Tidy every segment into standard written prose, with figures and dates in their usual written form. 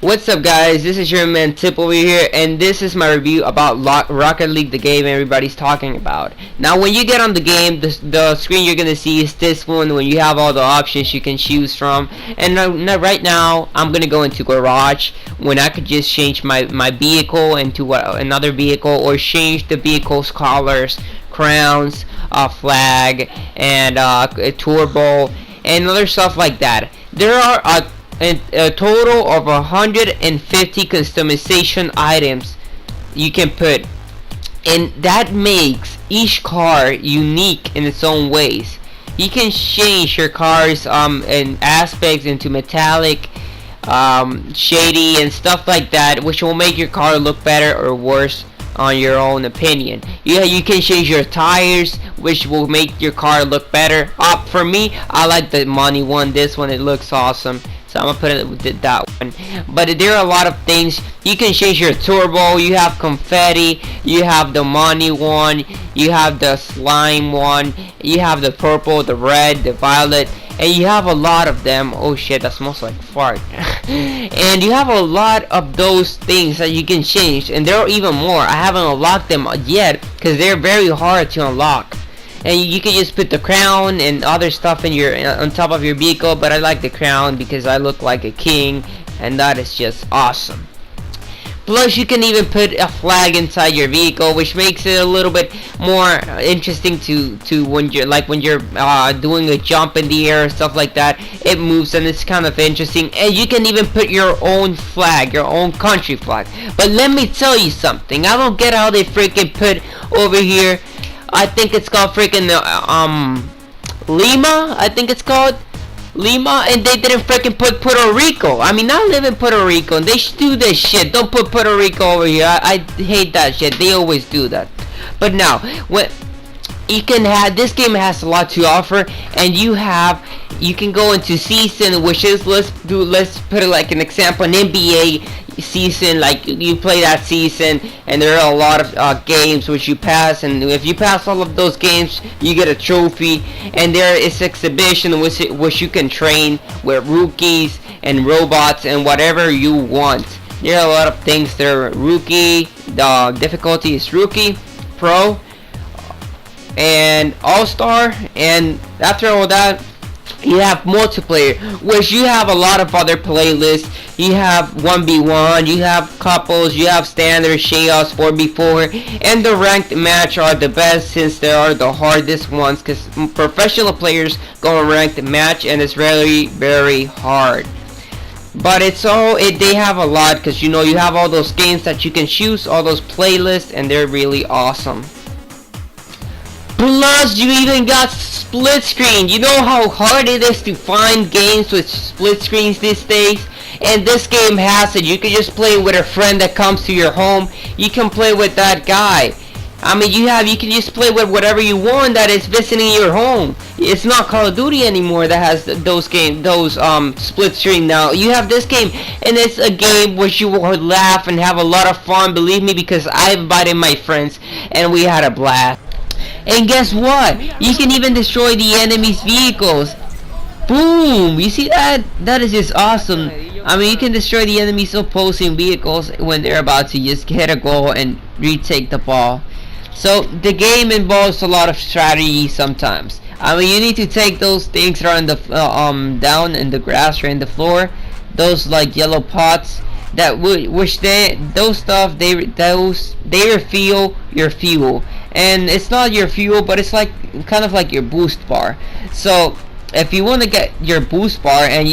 What's up, guys? This is your man Tip over here, and this is my review about Rocket League, the game everybody's talking about. Now, when you get on the game, the screen you're gonna see is this one when you have all the options you can choose from. And right now, I'm gonna go into Garage when I could just change my vehicle into another vehicle, or change the vehicle's colors, crowns, flag, and turbo, and other stuff like that. There are a total of 150 customization items you can put, and that makes each car unique in its own ways. You can change your cars in aspects into metallic, shady, and stuff like that, which will make your car look better or worse on your own opinion. Yeah, you can change your tires, which will make your car look better. For me, I like the money one. This one, it looks awesome, so I'm gonna put it with that one. But there are a lot of things you can change. Your turbo, you have confetti, you have the money one, you have the slime one, you have the purple, the red, the violet, and you have a lot of them. Oh shit, that smells like fart. And you have a lot of those things that you can change, and there are even more. I haven't unlocked them yet because they're very hard to unlock. And you can just put the crown and other stuff in on top of your vehicle, but I like the crown because I look like a king, and that is just awesome. Plus, you can even put a flag inside your vehicle, which makes it a little bit more interesting to when you're doing a jump in the air or stuff like that. It moves, and it's kind of interesting. And you can even put your own flag, your own country flag. But let me tell you something. I don't get how they freaking put over here. I think it's called freaking Lima. I think it's called Lima, and they didn't freaking put Puerto Rico. I mean, I live in Puerto Rico, and they do this shit. Don't put Puerto Rico over here. I hate that shit. They always do that. But now, what you can have, this game has a lot to offer, and you can go into season, which is let's put it like an example, an NBA season. Like, you play that season, and there are a lot of games which you pass, and if you pass all of those games, you get a trophy. And there is exhibition which you can train with rookies and robots and whatever you want. There are a lot of things there. Rookie, the difficulty is rookie, pro, and all-star, and after all that, you have multiplayer, which you have a lot of other playlists. You have 1v1, you have couples, you have standard, shayouts, 4v4, and the ranked match are the best since they are the hardest ones, because professional players go on ranked match, and it's very, very hard. But they have a lot, because you have all those games that you can choose, all those playlists, and they're really awesome. Plus, you even got split screen. You know how hard it is to find games with split screens these days? And this game has it. You can just play with a friend that comes to your home. You can play with that guy. I mean, you can just play with whatever you want that is visiting your home. It's not Call of Duty anymore that has those split screen now. You have this game, and it's a game which you will laugh and have a lot of fun. Believe me, because I've invited my friends, and we had a blast. And guess what? You can even destroy the enemy's vehicles. Boom! You see that? That is just awesome. I mean, you can destroy the enemy's opposing vehicles when they're about to just hit a goal and retake the ball. So the game involves a lot of strategy sometimes. I mean, you need to take those things that are in the down in the grass or in the floor, those like yellow pots that they refuel your fuel. And it's not your fuel, but it's like kind of like your boost bar. So if you want to get your boost bar and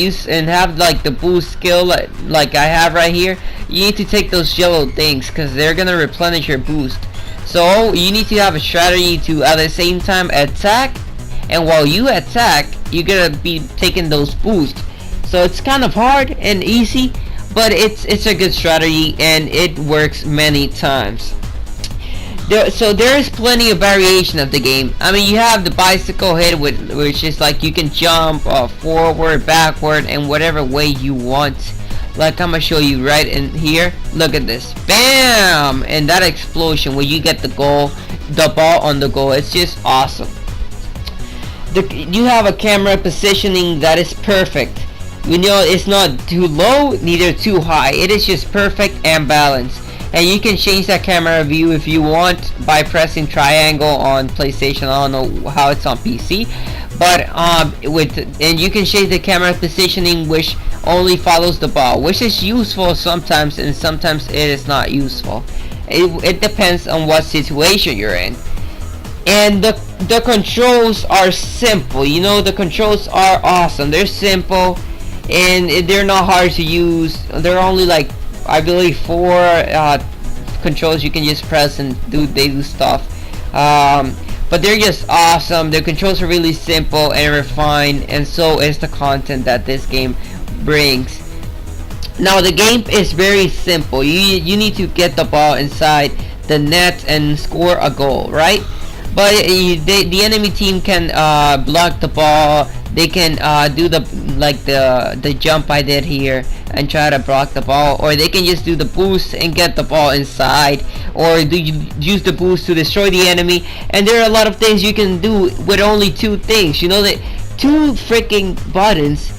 have like the boost skill like I have right here, you need to take those yellow things, because they're gonna replenish your boost. So you need to have a strategy to at the same time attack, and while you attack, you're gonna be taking those boosts. So it's kind of hard and easy, but it's a good strategy, and it works many times. So there is plenty of variation of the game. I mean, you have the bicycle hit, which is like you can jump forward, backward, and whatever way you want. Like, I'm gonna show you right in here. Look at this, bam! And that explosion when you get the ball on the goal. It's just awesome. You have a camera positioning that is perfect. You know, it's not too low, neither too high. It is just perfect and balanced. And you can change that camera view if you want by pressing triangle on PlayStation. I don't know how it's on PC, but and you can change the camera positioning, which only follows the ball, which is useful sometimes, and sometimes it is not useful. It depends on what situation you're in. And the controls are simple. You know, the controls are awesome. They're simple, and they're not hard to use. They're only like, I believe, 4 controls you can just press and they do stuff. But they're just awesome. The controls are really simple and refined, and so is the content that this game brings. Now the game is very simple. You need to get the ball inside the net and score a goal, right? But the enemy team can block the ball. They can do the jump I did here and try to block the ball, or they can just do the boost and get the ball inside, or use the boost to destroy the enemy. And there are a lot of things you can do with only 2 things. You know that 2 freaking buttons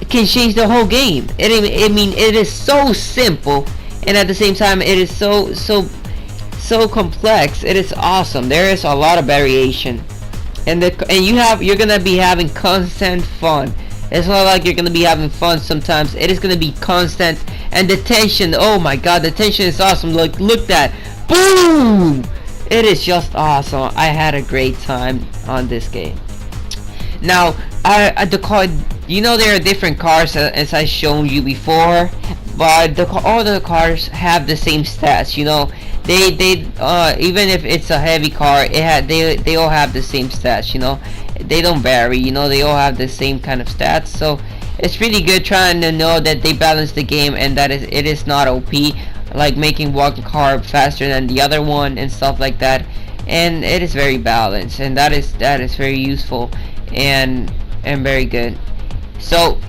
can change the whole game. I mean, it is so simple, and at the same time, it is so complex. It is awesome. There is a lot of variation, and you're gonna be having constant fun. It's not like you're gonna be having fun sometimes. It is gonna be constant, and the tension. Oh my God, the tension is awesome. Look that, boom! It is just awesome. I had a great time on this game. Now, the car. You know, there are different cars, as I shown you before, but all the cars have the same stats. You know, they even if it's a heavy car, they all have the same stats. You know, they don't vary. You know, they all have the same kind of stats. So it's really good trying to know that they balance the game, and that it is not OP, like making one car faster than the other one and stuff like that. And it is very balanced, and that is very useful and very good. So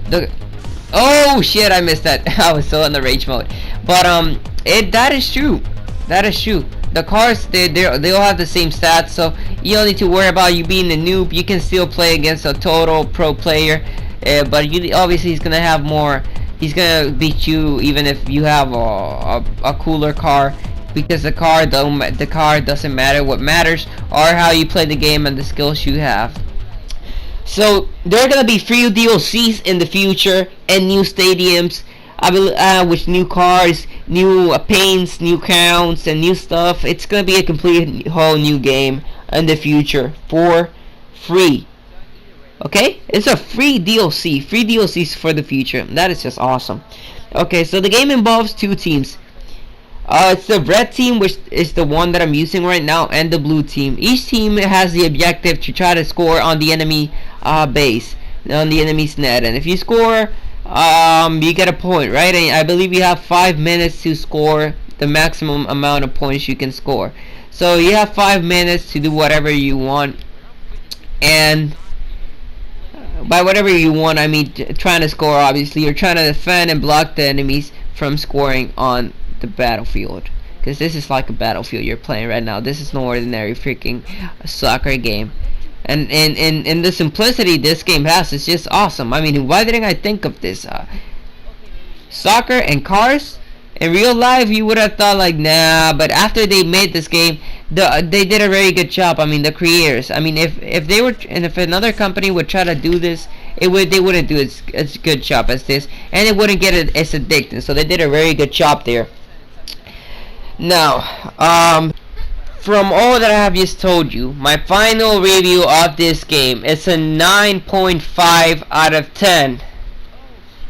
oh shit, I missed that. I was still in the rage mode. But that is true. That is true. The cars, they all have the same stats, so you don't need to worry about you being a noob. You can still play against a total pro player, but obviously he's gonna have more. He's gonna beat you even if you have a cooler car, because the car doesn't matter. What matters are how you play the game and the skills you have. So there are gonna be free DLCs in the future and new stadiums, with new cars, new paints, new counts, and new stuff. It's gonna be a complete whole new game in the future for free. Okay, it's a free DLCs for the future. That is just awesome. Okay, so the game involves 2 teams. It's the red team, which is the one that I'm using right now, and the blue team. Each team has the objective to try to score on the enemy base, on the enemy's net, and if you score, you get a point, right? And I believe you have 5 minutes to score the maximum amount of points you can score. So you have 5 minutes to do whatever you want, and by whatever you want, I mean trying to score. Obviously, you're trying to defend and block the enemies from scoring on the battlefield, because this is like a battlefield you're playing right now. This is no ordinary freaking soccer game, and the simplicity this game has is just awesome. I mean, why didn't I think of this? Soccer and cars in real life, you would have thought like, nah, but after they made this game, they did a very good job. I mean, the creators, I mean, if another company would try to do this, they wouldn't do as good job as this, and it wouldn't get it as addicting. So they did a very good job there. Now, from all that I have just told you, my final review of this game is a 9.5 out of 10.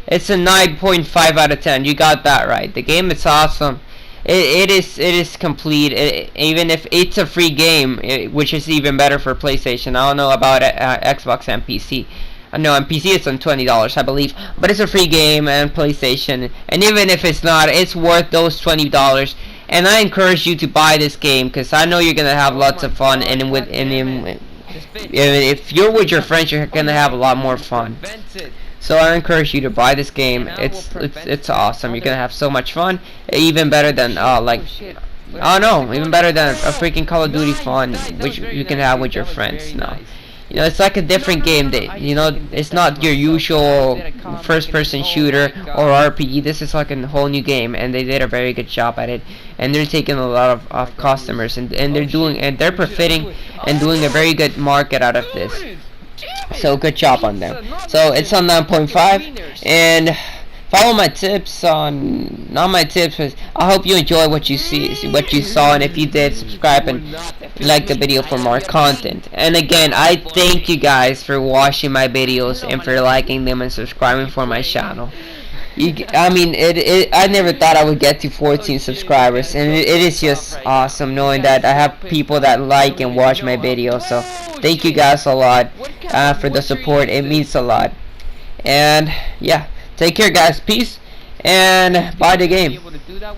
It's a 9.5 out of 10. You got that right. The game is awesome. It is complete. Even if it's a free game, which is even better for PlayStation. I don't know about Xbox and PC. No, on PC it's on $20, I believe, but it's a free game and PlayStation. And even if it's not, it's worth those $20. And I encourage you to buy this game, because I know you're gonna have lots of fun. And if you're with your friends, you're gonna have a lot more fun. So I encourage you to buy this game. It's awesome. You're gonna have so much fun. Even better than even better than a freaking Call of Duty fun, which you can have with your friends now. You know, it's like a different game. That, you know, it's not your usual first-person shooter or RPG. This is like a whole new game, and they did a very good job at it. And they're taking a lot of customers, and they're profiting and doing a very good market out of this. So good job on them. So it's on 9.5, and follow my tips on, not my tips, but I hope you enjoy what you what you saw, and if you did, subscribe and like the video for more content. And again, I thank you guys for watching my videos and for liking them and subscribing for my channel. I mean, I never thought I would get to 14 subscribers, and it is just awesome knowing that I have people that like and watch my videos. So thank you guys a lot for the support. It means a lot. And yeah, take care, guys. Peace, and buy the game.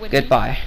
Goodbye.